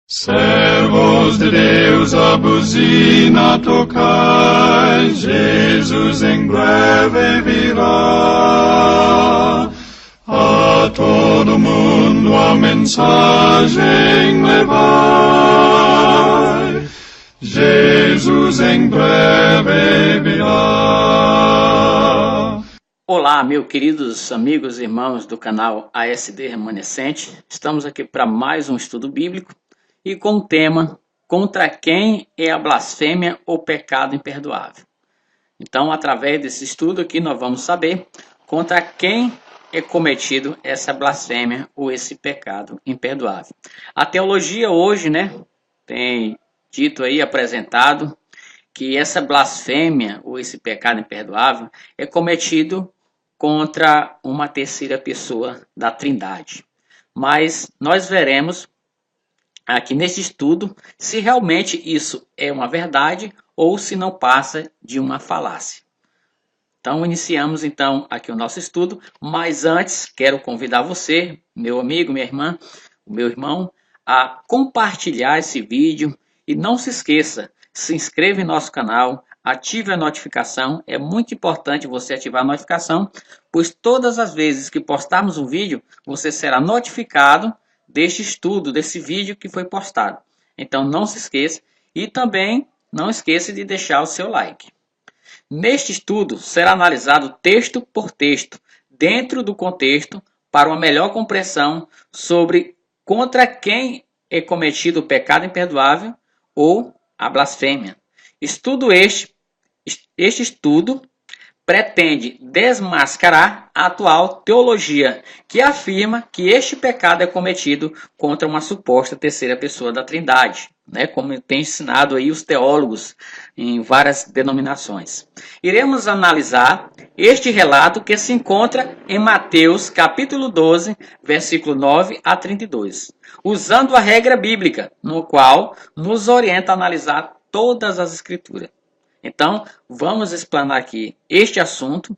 Servos de Deus, a buzina tocai, Jesus em breve virá. A todo mundo a mensagem levai, Jesus em breve virá. Olá, meus queridos amigos e irmãos do canal ASD Remanescente. Estamos aqui para mais um estudo bíblico e com o tema: contra quem é a blasfêmia ou pecado imperdoável? Então, através desse estudo aqui, nós vamos saber contra quem é cometido essa blasfêmia ou esse pecado imperdoável. A teologia hoje, tem dito aí, apresentado, que essa blasfêmia ou esse pecado imperdoável é cometido contra uma terceira pessoa da Trindade. Mas nós veremos aqui neste estudo se realmente isso é uma verdade ou se não passa de uma falácia. Então iniciamos aqui o nosso estudo, mas antes quero convidar você, meu amigo, minha irmã, o meu irmão, a compartilhar esse vídeo e não se esqueça, se inscreva em nosso canal, ative a notificação, é muito importante você ativar a notificação, pois todas as vezes que postarmos um vídeo, você será notificado deste estudo, desse vídeo que foi postado. Então não se esqueça e também não esqueça de deixar o seu like. Neste estudo será analisado texto por texto, dentro do contexto, para uma melhor compreensão sobre contra quem é cometido o pecado imperdoável ou a blasfêmia. Este estudo pretende desmascarar a atual teologia que afirma que este pecado é cometido contra uma suposta terceira pessoa da Trindade, como tem ensinado aí os teólogos em várias denominações. Iremos analisar este relato que se encontra em Mateus capítulo 12, versículo 9 a 32, usando a regra bíblica, no qual nos orienta a analisar todas as escrituras. Então, vamos explanar aqui este assunto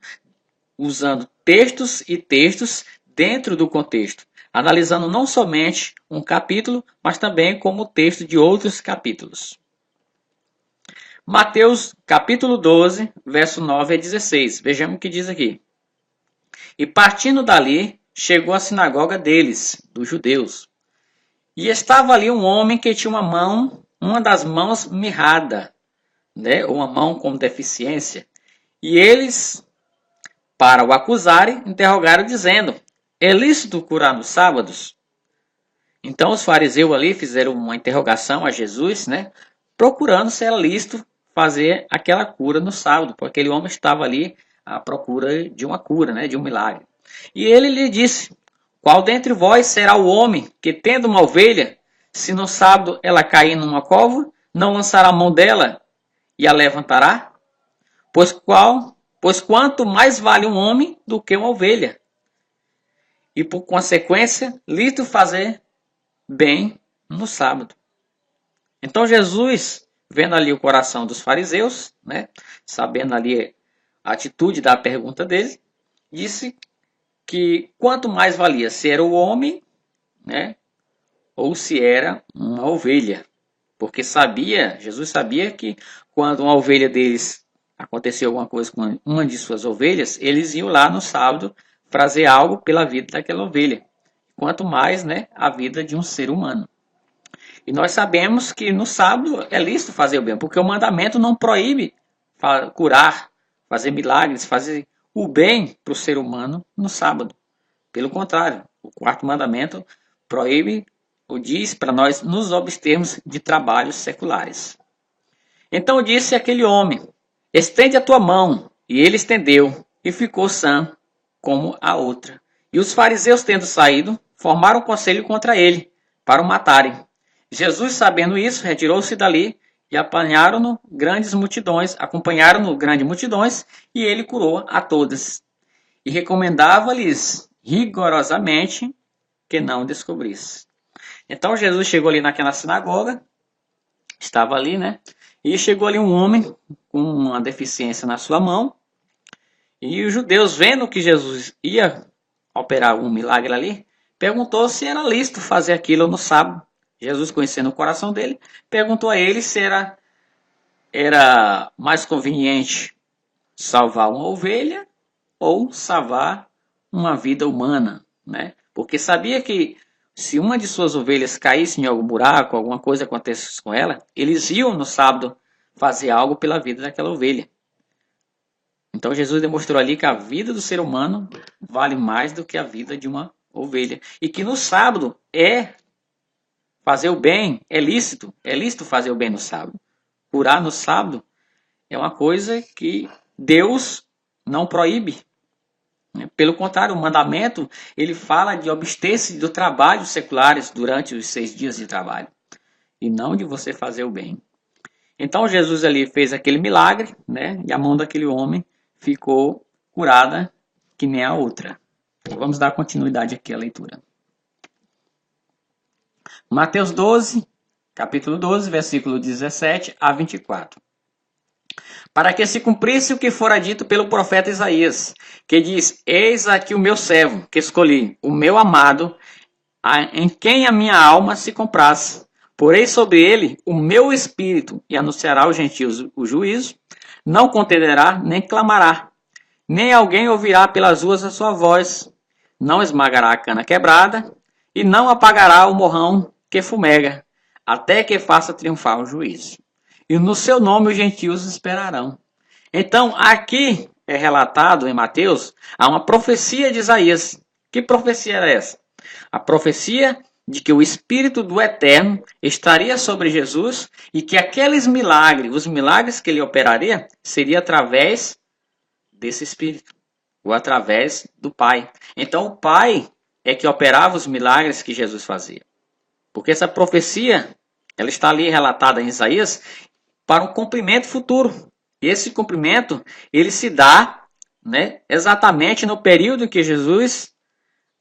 usando textos e textos dentro do contexto, analisando não somente um capítulo, mas também como o texto de outros capítulos. Mateus capítulo 12, verso 9 a 16. Vejamos o que diz aqui. E partindo dali, chegou à sinagoga deles, dos judeus. E estava ali um homem que tinha uma das mãos mirrada, uma mão com deficiência, e eles, para o acusarem, interrogaram dizendo: é lícito curar nos sábados? Então os fariseus ali fizeram uma interrogação a Jesus, procurando se era lícito fazer aquela cura no sábado, porque aquele homem estava ali à procura de uma cura, de um milagre. E ele lhe disse: qual dentre vós será o homem que, tendo uma ovelha, se no sábado ela cair numa cova, não lançará a mão dela e a levantará? Pois quanto mais vale um homem do que uma ovelha? E por consequência, lícito fazer bem no sábado. Então Jesus, vendo ali o coração dos fariseus, sabendo ali a atitude da pergunta dele, disse que quanto mais valia se era o homem, ou se era uma ovelha. Porque Jesus sabia que quando uma ovelha deles aconteceu alguma coisa com uma de suas ovelhas, eles iam lá no sábado fazer algo pela vida daquela ovelha. Quanto mais, a vida de um ser humano. E nós sabemos que no sábado é lícito fazer o bem, porque o mandamento não proíbe curar, fazer milagres, fazer o bem para o ser humano no sábado. Pelo contrário, o quarto mandamento proíbe ou diz para nós nos abstermos de trabalhos seculares. Então disse aquele homem: estende a tua mão. E ele estendeu, e ficou sã como a outra. E os fariseus, tendo saído, formaram um conselho contra ele, para o matarem. Jesus, sabendo isso, retirou-se dali, e acompanharam-no grandes multidões, e ele curou a todas. E recomendava-lhes rigorosamente que não descobrisse. Então Jesus chegou ali naquela sinagoga, estava ali, e chegou ali um homem com uma deficiência na sua mão, e os judeus, vendo que Jesus ia operar um milagre ali, perguntou se era lícito fazer aquilo no sábado. Jesus, conhecendo o coração dele, perguntou a ele se era mais conveniente salvar uma ovelha ou salvar uma vida humana, né? Porque sabia que se uma de suas ovelhas caísse em algum buraco, alguma coisa acontecesse com ela, eles iam no sábado fazer algo pela vida daquela ovelha. Então Jesus demonstrou ali que a vida do ser humano vale mais do que a vida de uma ovelha. E que no sábado fazer o bem, é lícito fazer o bem no sábado. Curar no sábado é uma coisa que Deus não proíbe. Pelo contrário, o mandamento ele fala de abster-se do trabalho seculares durante os 6 dias de trabalho. E não de você fazer o bem. Então Jesus ali fez aquele milagre, né? E a mão daquele homem ficou curada que nem a outra. Vamos dar continuidade aqui à leitura. Mateus 12, capítulo 12, versículo 17 a 24. Para que se cumprisse o que fora dito pelo profeta Isaías, que diz: Eis aqui o meu servo, que escolhi, o meu amado, em quem a minha alma se compraz. Porei sobre ele o meu espírito, e anunciará aos gentios o juízo, não contenderá, nem clamará, nem alguém ouvirá pelas ruas a sua voz, não esmagará a cana quebrada, e não apagará o morrão que fumega, até que faça triunfar o juízo. E no seu nome os gentios esperarão. Então, aqui é relatado em Mateus, há uma profecia de Isaías. Que profecia era essa? A profecia de que o Espírito do Eterno estaria sobre Jesus e que aqueles milagres, os milagres que ele operaria, seria através desse Espírito, ou através do Pai. Então, o Pai é que operava os milagres que Jesus fazia. Porque essa profecia, ela está ali relatada em Isaías para um cumprimento futuro. E esse cumprimento, ele se dá, né, exatamente no período em que Jesus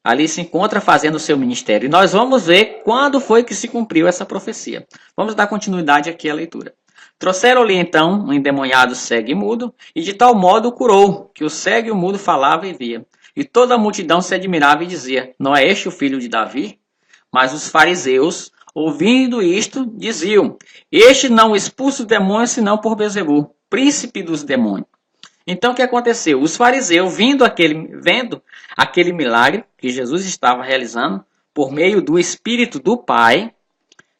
ali se encontra fazendo o seu ministério. E nós vamos ver quando foi que se cumpriu essa profecia. Vamos dar continuidade aqui à leitura. Trouxeram-lhe então um endemoniado cego e mudo, e de tal modo o curou, que o cego e o mudo falava e via. E toda a multidão se admirava e dizia: Não é este o filho de Davi? Mas os fariseus, ouvindo isto, diziam: Este não expulsa os demônios, senão por Beelzebul, príncipe dos demônios. Então o que aconteceu? Os fariseus, vendo aquele milagre que Jesus estava realizando por meio do Espírito do Pai,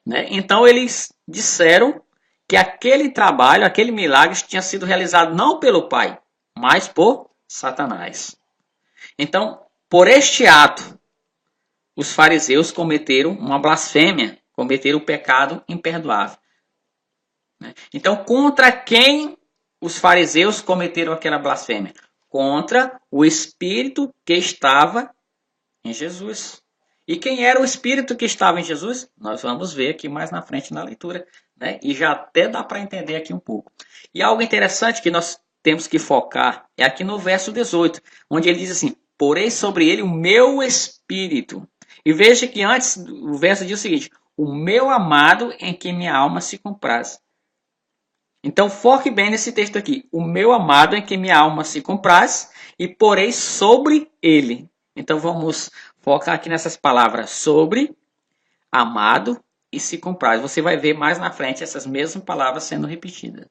né? Então eles disseram que aquele trabalho, aquele milagre tinha sido realizado não pelo Pai, mas por Satanás. Então, por este ato, os fariseus cometeram uma blasfêmia, cometeram o pecado imperdoável. Então, contra quem os fariseus cometeram aquela blasfêmia? Contra o Espírito que estava em Jesus. E quem era o Espírito que estava em Jesus? Nós vamos ver aqui mais na frente na leitura, né? E já até dá para entender aqui um pouco. E algo interessante que nós temos que focar é aqui no verso 18, onde ele diz assim: Porei sobre ele o meu Espírito. E veja que antes o verso diz o seguinte: o meu amado em quem minha alma se compraz. Então foque bem nesse texto aqui. O meu amado em quem minha alma se compraz e porei sobre ele. Então vamos focar aqui nessas palavras: sobre, amado e se compraz. Você vai ver mais na frente essas mesmas palavras sendo repetidas.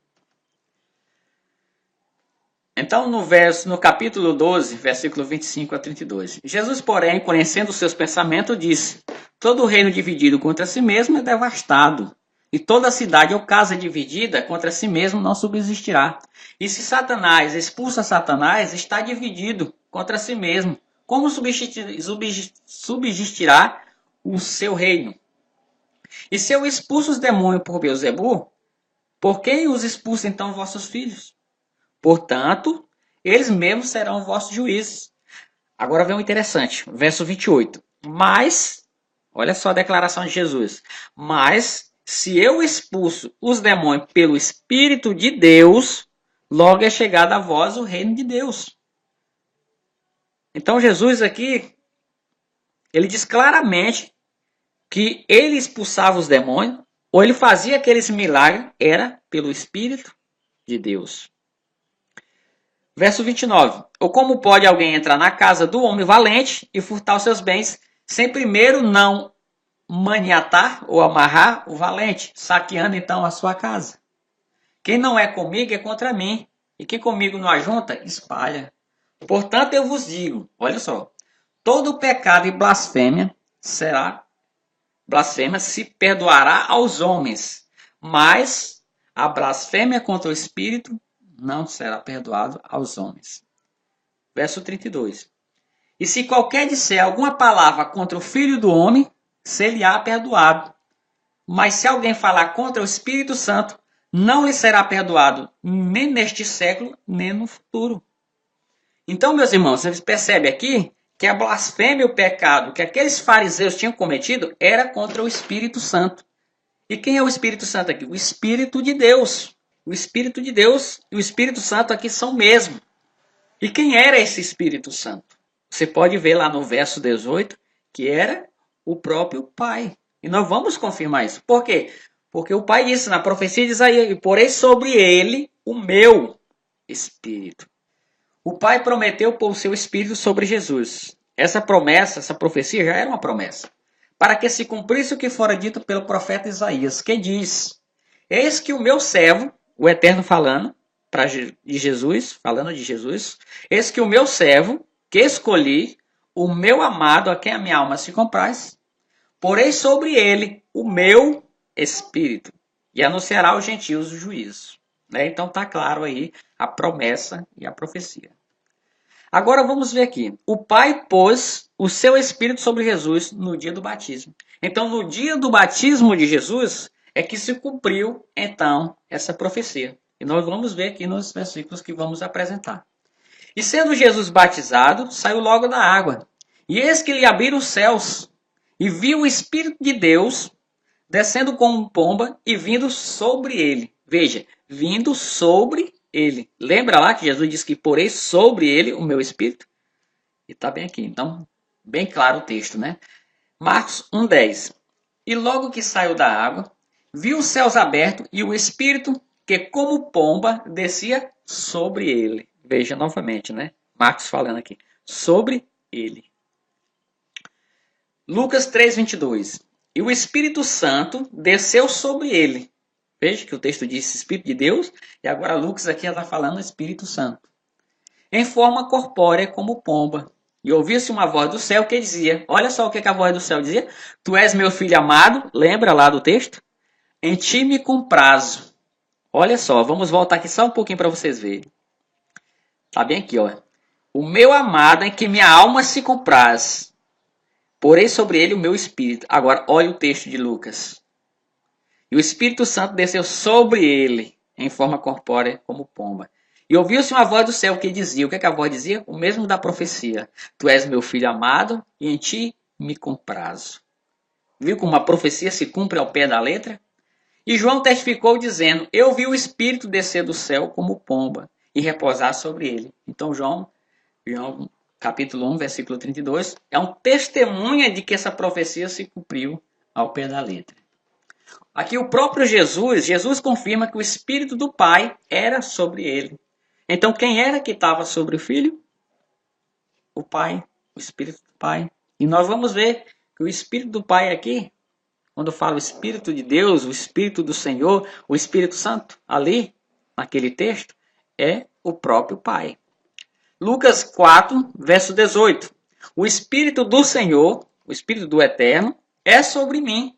Então no capítulo 12, versículo 25 a 32. Jesus, porém, conhecendo os seus pensamentos, disse: Todo reino dividido contra si mesmo é devastado. E toda cidade ou casa dividida contra si mesmo não subsistirá. E se Satanás expulsa Satanás, está dividido contra si mesmo. Como subsistirá o seu reino? E se eu expulso os demônios por Beelzebul, por quem os expulsa então vossos filhos? Portanto, eles mesmos serão vossos juízes. Agora vem o interessante, verso 28. Mas, olha só a declaração de Jesus. Mas, se eu expulso os demônios pelo Espírito de Deus, logo é chegado a vós o reino de Deus. Então Jesus aqui, ele diz claramente que ele expulsava os demônios, ou ele fazia aqueles milagres, era pelo Espírito de Deus. Verso 29. Ou como pode alguém entrar na casa do homem valente e furtar os seus bens, sem primeiro não maniatar ou amarrar o valente, saqueando então a sua casa. Quem não é comigo é contra mim, e quem comigo não ajunta, espalha. Portanto, eu vos digo, olha só, todo pecado e blasfêmia se perdoará aos homens, mas a blasfêmia contra o Espírito não será perdoado aos homens. Verso 32. E se qualquer disser alguma palavra contra o Filho do Homem, ser-lhe-á perdoado. Mas se alguém falar contra o Espírito Santo, não lhe será perdoado, nem neste século, nem no futuro. Então, meus irmãos, vocês percebem aqui que a blasfêmia e o pecado que aqueles fariseus tinham cometido era contra o Espírito Santo. E quem é o Espírito Santo aqui? O Espírito de Deus. O Espírito de Deus e o Espírito Santo aqui são o mesmo. E quem era esse Espírito Santo? Você pode ver lá no verso 18 que era o próprio Pai. E nós vamos confirmar isso. Por quê? Porque o Pai disse na profecia de Isaías: e porei sobre ele o meu Espírito. O Pai prometeu pôr o seu Espírito sobre Jesus. Essa promessa, essa profecia já era uma promessa. Para que se cumprisse o que fora dito pelo profeta Isaías, que diz: eis que o meu servo, o Eterno falando de Jesus, eis que o meu servo, que escolhi, o meu amado, a quem a minha alma se compraz, porei sobre ele o meu Espírito, e anunciará aos gentios o juízo. Então está claro aí a promessa e a profecia. Agora vamos ver aqui. O Pai pôs o seu Espírito sobre Jesus no dia do batismo. Então, no dia do batismo de Jesus é que se cumpriu, então, essa profecia. E nós vamos ver aqui nos versículos que vamos apresentar. E sendo Jesus batizado, saiu logo da água. E eis que lhe abriram os céus, e viu o Espírito de Deus descendo como pomba e vindo sobre ele. Veja, vindo sobre ele. Lembra lá que Jesus disse que porei sobre ele o meu Espírito? E está bem aqui. Então, bem claro o texto, né? Marcos 1,10. E logo que saiu da água, viu os céus abertos e o Espírito que como pomba descia sobre ele. Veja novamente, né? Marcos falando aqui. Sobre ele. Lucas 3,22. E o Espírito Santo desceu sobre ele. Veja que o texto diz Espírito de Deus, e agora Lucas aqui está falando Espírito Santo. Em forma corpórea como pomba. E ouviu-se uma voz do céu que dizia, olha só o que a voz do céu dizia, tu és meu filho amado, lembra lá do texto? Em ti me comprazo. Olha só, vamos voltar aqui só um pouquinho para vocês verem. Está bem aqui, ó. O meu amado em que minha alma se compraz. Porei sobre ele o meu espírito. Agora, olha o texto de Lucas. E o Espírito Santo desceu sobre ele, em forma corpórea, como pomba. E ouviu-se uma voz do céu que dizia, o que a voz dizia? O mesmo da profecia. Tu és meu filho amado, e em ti me comprazo. Viu como a profecia se cumpre ao pé da letra? E João testificou dizendo, eu vi o Espírito descer do céu como pomba, e repousar sobre ele. Então João capítulo 1, versículo 32, é um testemunha de que essa profecia se cumpriu ao pé da letra. Aqui o próprio Jesus confirma que o Espírito do Pai era sobre ele. Então quem era que estava sobre o Filho? O Pai, o Espírito do Pai. E nós vamos ver que o Espírito do Pai aqui, quando fala o Espírito de Deus, o Espírito do Senhor, o Espírito Santo, ali, naquele texto, é o próprio Pai. Lucas 4, verso 18. O Espírito do Senhor, o Espírito do Eterno, é sobre mim,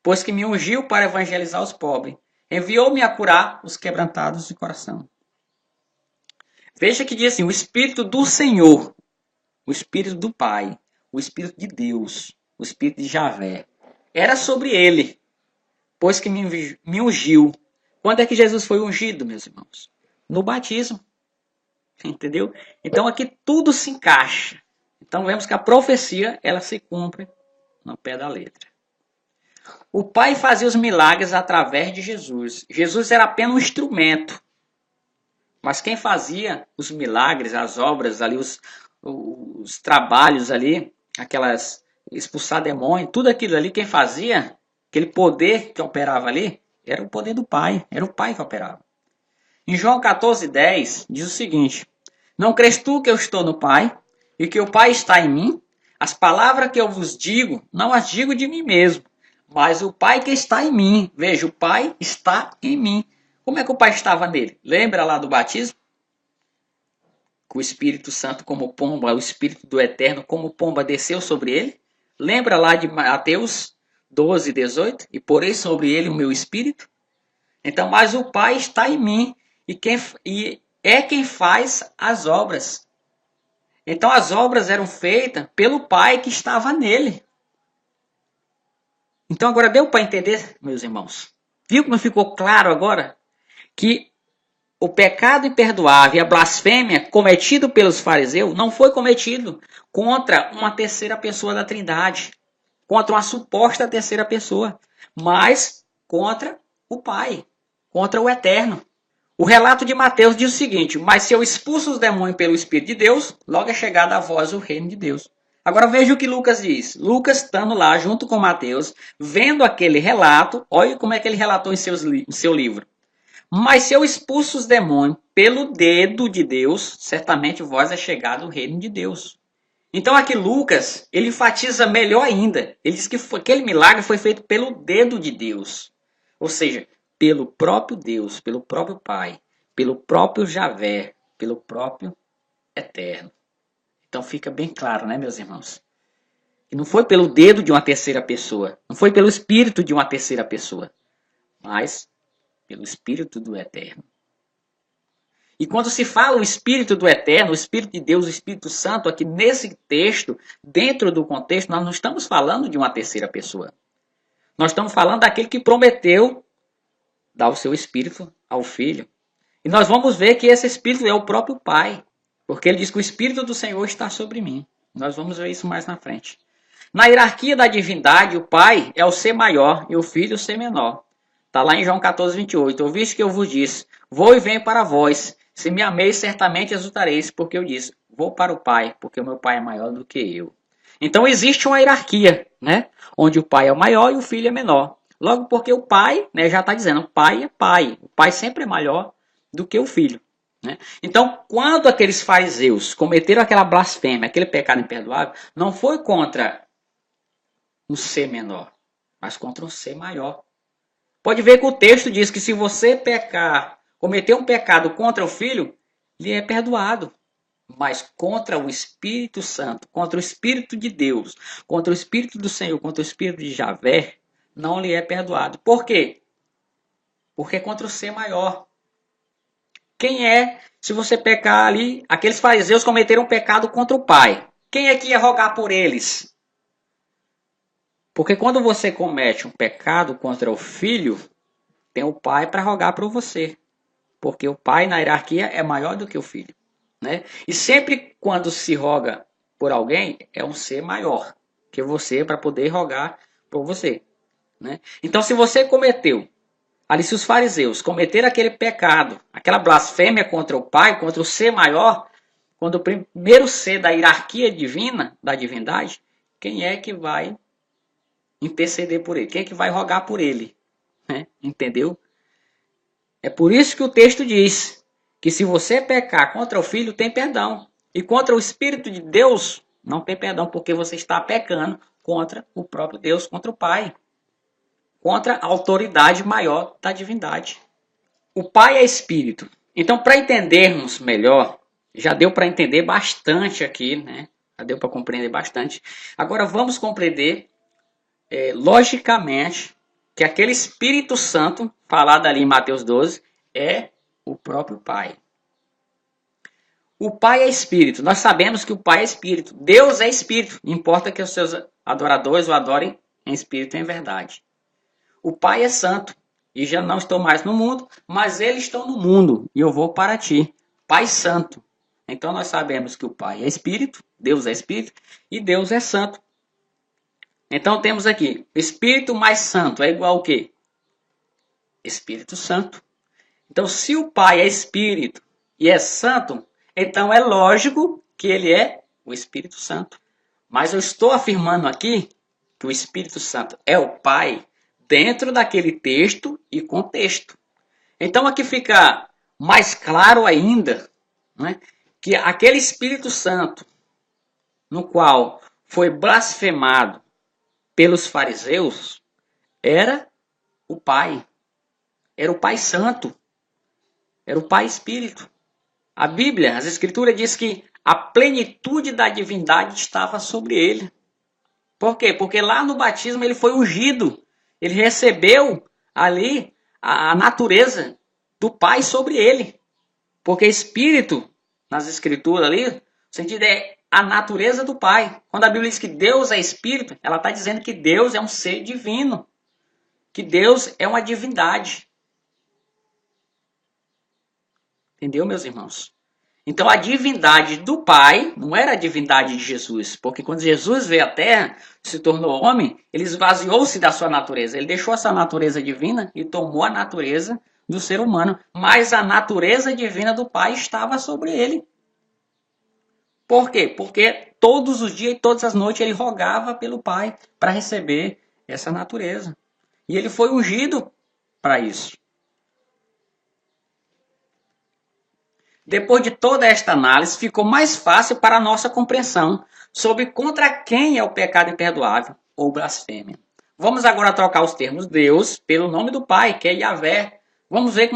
pois que me ungiu para evangelizar os pobres. Enviou-me a curar os quebrantados de coração. Veja que diz assim, o Espírito do Senhor, o Espírito do Pai, o Espírito de Deus, o Espírito de Javé, era sobre ele, pois que me ungiu. Quando é que Jesus foi ungido, meus irmãos? No batismo. Entendeu? Então aqui tudo se encaixa. Então vemos que a profecia ela se cumpre no pé da letra. O Pai fazia os milagres através de Jesus. Jesus era apenas um instrumento. Mas quem fazia os milagres, as obras ali, os trabalhos ali, aquelas expulsar demônio, tudo aquilo ali, quem fazia, aquele poder que operava ali, era o poder do Pai. Era o Pai que operava. Em João 14,10 diz o seguinte, não crês tu que eu estou no Pai e que o Pai está em mim? As palavras que eu vos digo, não as digo de mim mesmo, mas o Pai que está em mim. Veja, o Pai está em mim. Como é que o Pai estava nele? Lembra lá do batismo? Que o Espírito Santo como pomba, o Espírito do Eterno como pomba desceu sobre ele? Lembra lá de Mateus 12, 18? E porei sobre ele o meu Espírito? Então, mas o Pai está em mim e é quem faz as obras. Então as obras eram feitas pelo Pai que estava nele. Então agora deu para entender, meus irmãos? Viu como ficou claro agora? Que o pecado imperdoável e a blasfêmia cometido pelos fariseus não foi cometido contra uma terceira pessoa da Trindade, contra uma suposta terceira pessoa, mas contra o Pai, contra o Eterno. O relato de Mateus diz o seguinte: mas se eu expulso os demônios pelo Espírito de Deus, logo é chegado a vós o reino de Deus. Agora veja o que Lucas diz. Lucas, estando lá junto com Mateus, vendo aquele relato, olha como é que ele relatou em seu livro. Mas se eu expulso os demônios pelo dedo de Deus, certamente vós é chegado o reino de Deus. Então aqui Lucas, ele enfatiza melhor ainda. Ele diz que aquele milagre foi feito pelo dedo de Deus. Ou seja, pelo próprio Deus, pelo próprio Pai, pelo próprio Javé, pelo próprio Eterno. Então fica bem claro, né, meus irmãos? Que não foi pelo dedo de uma terceira pessoa, não foi pelo espírito de uma terceira pessoa, mas pelo Espírito do Eterno. E quando se fala o Espírito do Eterno, o Espírito de Deus, o Espírito Santo, aqui nesse texto, dentro do contexto, nós não estamos falando de uma terceira pessoa. Nós estamos falando daquele que prometeu dar o seu Espírito ao Filho. E nós vamos ver que esse Espírito é o próprio Pai, porque ele diz que o Espírito do Senhor está sobre mim. Nós vamos ver isso mais na frente. Na hierarquia da divindade, o Pai é o ser maior e o Filho o ser menor. Está lá em João 14, 28. Ouviste que eu vos disse, vou e venho para vós. Se me ameis, certamente exultareis, porque eu disse, vou para o Pai, porque o meu Pai é maior do que eu. Então existe uma hierarquia, né? Onde o Pai é o maior e o Filho é menor. Logo porque o Pai, né, já está dizendo, o Pai é Pai. O Pai sempre é maior do que o Filho. Né? Então, quando aqueles fariseus cometeram aquela blasfêmia, aquele pecado imperdoável, não foi contra um ser menor, mas contra um ser maior. Pode ver que o texto diz que se você pecar, cometer um pecado contra o Filho, lhe é perdoado. Mas contra o Espírito Santo, contra o Espírito de Deus, contra o Espírito do Senhor, contra o Espírito de Javé, não lhe é perdoado. Por quê? Porque é contra o ser maior. Quem é, se você pecar ali, aqueles fariseus cometeram um pecado contra o Pai. Quem é que ia rogar por eles? Porque quando você comete um pecado contra o Filho, tem o Pai para rogar por você. Porque o Pai na hierarquia é maior do que o Filho. Né? E sempre quando se roga por alguém, é um ser maior que você para poder rogar por você. Né? Então se você cometeu, ali se os fariseus cometeram aquele pecado, aquela blasfêmia contra o Pai, contra o ser maior, quando o primeiro ser da hierarquia divina, da divindade, quem é que vai interceder por ele? Quem é que vai rogar por ele? Né? Entendeu? É por isso que o texto diz que se você pecar contra o Filho, tem perdão. E contra o Espírito de Deus, não tem perdão, porque você está pecando contra o próprio Deus, contra o Pai. Contra a autoridade maior da divindade. O Pai é Espírito. Então, para entendermos melhor, já deu para entender bastante aqui, né? Já deu para compreender bastante. Agora vamos compreender, logicamente, que aquele Espírito Santo, falado ali em Mateus 12, é o próprio Pai. O Pai é Espírito. Nós sabemos que o Pai é Espírito. Deus é Espírito. Importa que os seus adoradores o adorem em Espírito e em verdade. O Pai é Santo. E já não estou mais no mundo, mas eles estão no mundo. E eu vou para ti. Pai Santo. Então nós sabemos que o Pai é Espírito. Deus é Espírito. E Deus é Santo. Então temos aqui. Espírito mais Santo é igual ao quê? Espírito Santo. Então, se o Pai é Espírito e é Santo, então é lógico que ele é o Espírito Santo. Mas eu estou afirmando aqui que o Espírito Santo é o Pai dentro daquele texto e contexto. Então, aqui fica mais claro ainda, né, que aquele Espírito Santo, no qual foi blasfemado pelos fariseus era o Pai. Era o Pai Santo. Era o Pai Espírito. A Bíblia, as Escrituras diz que a plenitude da divindade estava sobre ele. Por quê? Porque lá no batismo ele foi ungido. Ele recebeu ali a natureza do Pai sobre ele. Porque Espírito, nas Escrituras ali, o sentido é a natureza do Pai. Quando a Bíblia diz que Deus é Espírito, ela está dizendo que Deus é um ser divino. Que Deus é uma divindade. Entendeu, meus irmãos? Então a divindade do Pai não era a divindade de Jesus, porque quando Jesus veio à Terra, se tornou homem, ele esvaziou-se da sua natureza. Ele deixou essa natureza divina e tomou a natureza do ser humano. Mas a natureza divina do Pai estava sobre ele. Por quê? Porque todos os dias e todas as noites ele rogava pelo Pai para receber essa natureza. E ele foi ungido para isso. Depois de toda esta análise, ficou mais fácil para a nossa compreensão sobre contra quem é o pecado imperdoável ou blasfêmia. Vamos agora trocar os termos Deus pelo nome do Pai, que é Yahvé. Vamos ver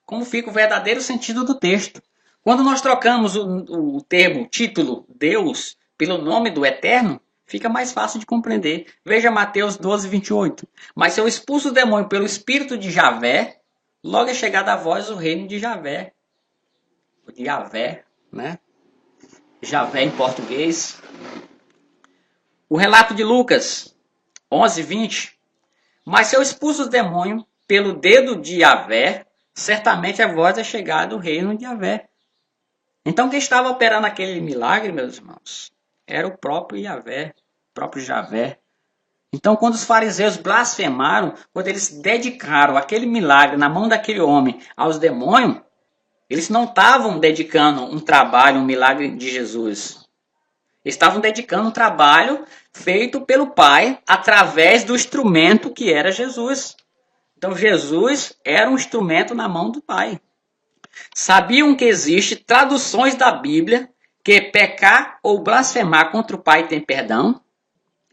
como fica o verdadeiro sentido do texto. Quando nós trocamos o termo, título, Deus, pelo nome do Eterno, fica mais fácil de compreender. Veja Mateus 12, 28. Mas se eu expulso o demônio pelo espírito de Javé, logo é chegado a vós o reino de Javé. De Javé, né? Javé em português. O relato de Lucas 11, 20. Mas se eu expulso os demônios pelo dedo de Javé, certamente a vós é chegado o reino de Javé. Então quem estava operando aquele milagre, meus irmãos, era o próprio Javé, o próprio Javé. Então quando os fariseus blasfemaram, quando eles dedicaram aquele milagre na mão daquele homem aos demônios, eles não estavam dedicando um trabalho, um milagre de Jesus. Eles estavam dedicando um trabalho feito pelo Pai através do instrumento que era Jesus. Então Jesus era um instrumento na mão do Pai. Sabiam que existem traduções da Bíblia que pecar ou blasfemar contra o Pai tem perdão?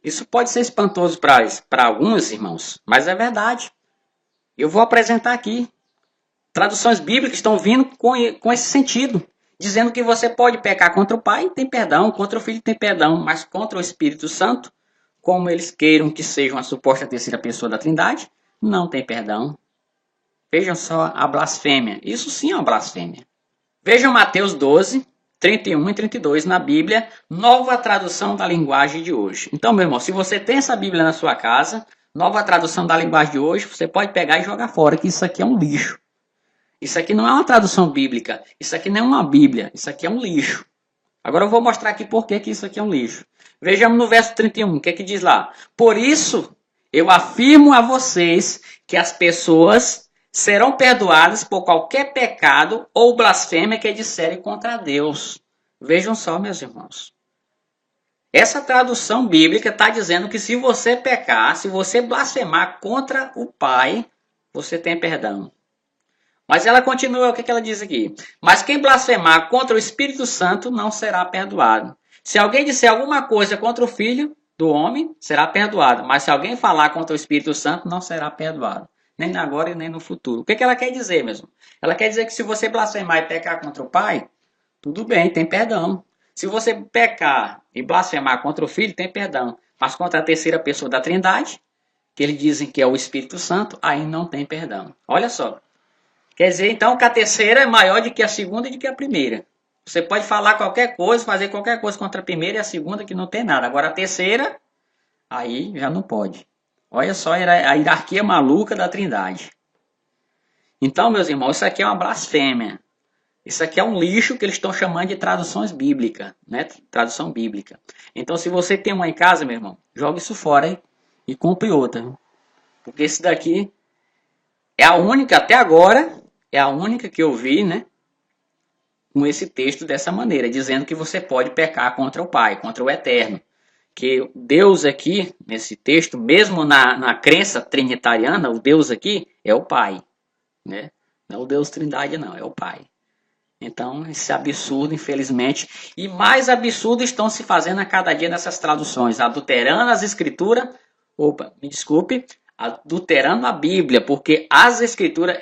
Isso pode ser espantoso para alguns irmãos, mas é verdade. Eu vou apresentar aqui. Traduções bíblicas estão vindo com esse sentido, dizendo que você pode pecar contra o Pai, tem perdão, contra o Filho tem perdão, mas contra o Espírito Santo, como eles queiram que seja uma suposta terceira pessoa da Trindade, não tem perdão. Vejam só a blasfêmia. Isso sim é uma blasfêmia. Vejam Mateus 12, 31 e 32 na Bíblia, nova tradução da linguagem de hoje. Então, meu irmão, se você tem essa Bíblia na sua casa, nova tradução da linguagem de hoje, você pode pegar e jogar fora, que isso aqui é um lixo. Isso aqui não é uma tradução bíblica. Isso aqui não é uma Bíblia. Isso aqui é um lixo. Agora eu vou mostrar aqui por que isso aqui é um lixo. Vejamos no verso 31. O que é que diz lá? Por isso, eu afirmo a vocês que as pessoas serão perdoadas por qualquer pecado ou blasfêmia que disserem contra Deus. Vejam só, meus irmãos. Essa tradução bíblica está dizendo que se você pecar, se você blasfemar contra o Pai, você tem perdão. Mas ela continua, o que ela diz aqui? Mas quem blasfemar contra o Espírito Santo não será perdoado. Se alguém disser alguma coisa contra o Filho do homem, será perdoado. Mas se alguém falar contra o Espírito Santo, não será perdoado. Nem agora e nem no futuro. O que ela quer dizer mesmo? Ela quer dizer que se você blasfemar e pecar contra o Pai, tudo bem, tem perdão. Se você pecar e blasfemar contra o Filho, tem perdão. Mas contra a terceira pessoa da Trindade, que eles dizem que é o Espírito Santo, aí não tem perdão. Olha só. Quer dizer, então, que a terceira é maior do que a segunda e do que a primeira. Você pode falar qualquer coisa, fazer qualquer coisa contra a primeira e a segunda que não tem nada. Agora, a terceira, aí já não pode. Olha só a hierarquia maluca da Trindade. Então, meus irmãos, isso aqui é uma blasfêmia. Isso aqui é um lixo que eles estão chamando de traduções bíblicas, né? Tradução bíblica. Então, se você tem uma em casa, meu irmão, joga isso fora aí e compre outra. Porque esse daqui é a única, até agora, é a única que eu vi, né? Com esse texto dessa maneira, dizendo que você pode pecar contra o Pai, contra o Eterno. Que Deus aqui, nesse texto, mesmo na crença trinitariana, o Deus aqui é o Pai. Né? Não é o Deus Trindade, não, é o Pai. Então, esse absurdo, infelizmente, e mais absurdo estão se fazendo a cada dia nessas traduções, adulterando as escrituras, me desculpe, adulterando a Bíblia, porque as escrituras,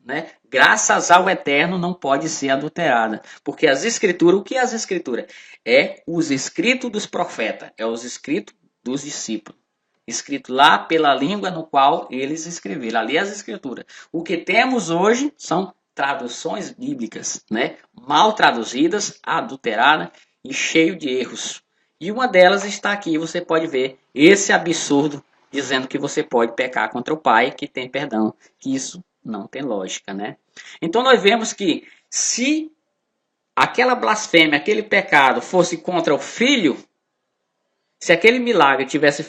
né, graças ao Eterno, não pode ser adulterada, porque as escrituras, o que é as escrituras? É os escritos dos profetas, é os escritos dos discípulos, escrito lá pela língua no qual eles escreveram, ali as escrituras. O que temos hoje são traduções bíblicas, né? Mal traduzidas, adulteradas e cheio de erros. E uma delas está aqui, você pode ver esse absurdo dizendo que você pode pecar contra o Pai, que tem perdão, que isso não tem lógica, né? Então nós vemos que se aquela blasfêmia, aquele pecado fosse contra o Filho, se aquele milagre tivesse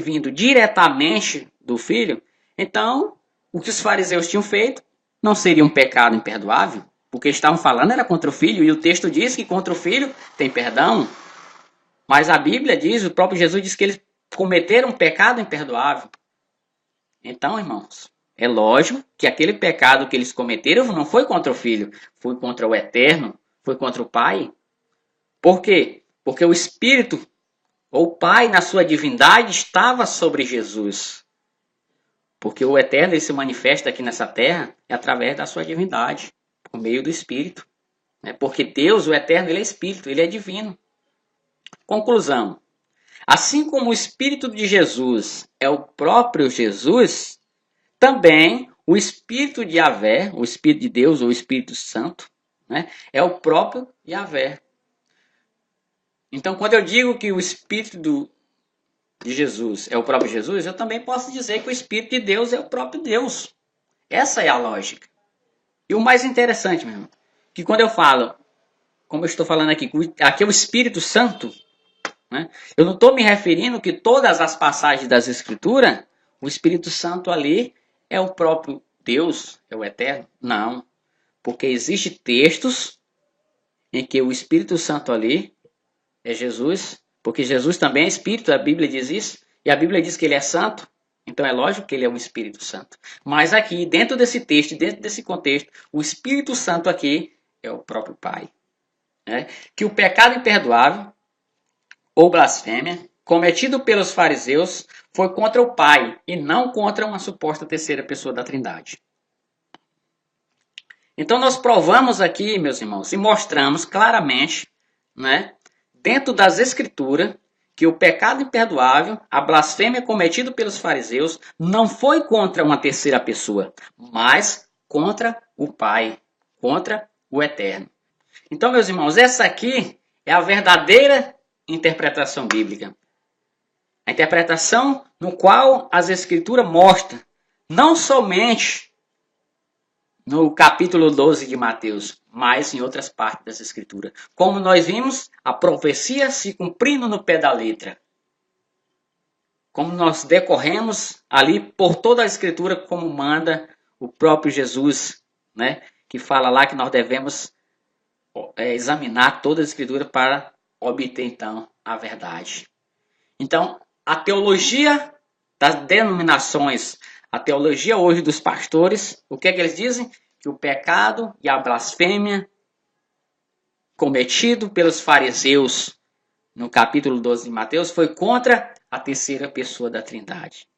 vindo diretamente do Filho, então o que os fariseus tinham feito não seria um pecado imperdoável, porque estavam falando era contra o Filho, e o texto diz que contra o Filho tem perdão. Mas a Bíblia diz, o próprio Jesus diz que eles cometeram um pecado imperdoável. Então, irmãos, é lógico que aquele pecado que eles cometeram não foi contra o Filho, foi contra o Eterno, foi contra o Pai. Por quê? Porque o Espírito, ou o Pai, na sua divindade, estava sobre Jesus. Porque o Eterno ele se manifesta aqui nessa terra através da sua divindade, por meio do Espírito. Porque Deus, o Eterno, ele é Espírito, ele é divino. Conclusão. Assim como o Espírito de Jesus é o próprio Jesus, também o Espírito de Yahvé, o Espírito de Deus, ou o Espírito Santo, né, é o próprio Yahvé. Então, quando eu digo que o Espírito de Jesus é o próprio Jesus, eu também posso dizer que o Espírito de Deus é o próprio Deus. Essa é a lógica. E o mais interessante, meu irmão, que quando eu falo, como eu estou falando aqui é o Espírito Santo, né, eu não estou me referindo que todas as passagens das Escrituras, o Espírito Santo ali é o próprio Deus, é o Eterno. Não, porque existem textos em que o Espírito Santo ali é Jesus, porque Jesus também é Espírito, a Bíblia diz isso, e a Bíblia diz que ele é santo, então é lógico que ele é um Espírito Santo. Mas aqui, dentro desse texto, dentro desse contexto, o Espírito Santo aqui é o próprio Pai. Né? Que o pecado imperdoável, ou blasfêmia, cometido pelos fariseus, foi contra o Pai, e não contra uma suposta terceira pessoa da Trindade. Então nós provamos aqui, meus irmãos, e mostramos claramente, né, dentro das Escrituras, que o pecado imperdoável, a blasfêmia cometida pelos fariseus, não foi contra uma terceira pessoa, mas contra o Pai, contra o Eterno. Então, meus irmãos, essa aqui é a verdadeira interpretação bíblica. A interpretação no qual as Escrituras mostram, não somente no capítulo 12 de Mateus, mas em outras partes das Escrituras. Como nós vimos, a profecia se cumprindo no pé da letra. Como nós decorremos ali por toda a Escritura, como manda o próprio Jesus, né? Que fala lá que nós devemos examinar toda a Escritura para obter, então, a verdade. Então, a teologia das denominações, a teologia hoje dos pastores, o que é que eles dizem? Que o pecado e a blasfêmia cometido pelos fariseus no capítulo 12 de Mateus foi contra a terceira pessoa da Trindade.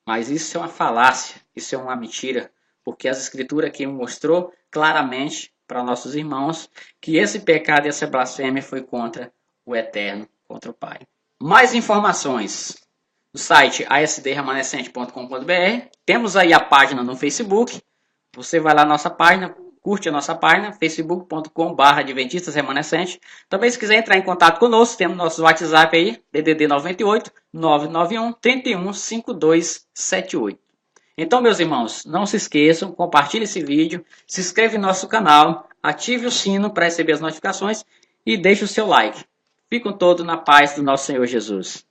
Mas isso é uma falácia, isso é uma mentira, porque as Escrituras aqui mostrou claramente para nossos irmãos que esse pecado e essa blasfêmia foi contra o Eterno, contra o Pai. Mais informações no site asdremanescente.com.br. Temos aí a página no Facebook. Você vai lá na nossa página, curte a nossa página, facebook.com/Adventistas Remanescente. Também, se quiser entrar em contato conosco, temos nosso WhatsApp aí, DDD 98 991 31 5278. Então, meus irmãos, não se esqueçam, compartilhe esse vídeo, se inscreva em nosso canal, ative o sino para receber as notificações e deixe o seu like. Fiquem todos na paz do nosso Senhor Jesus.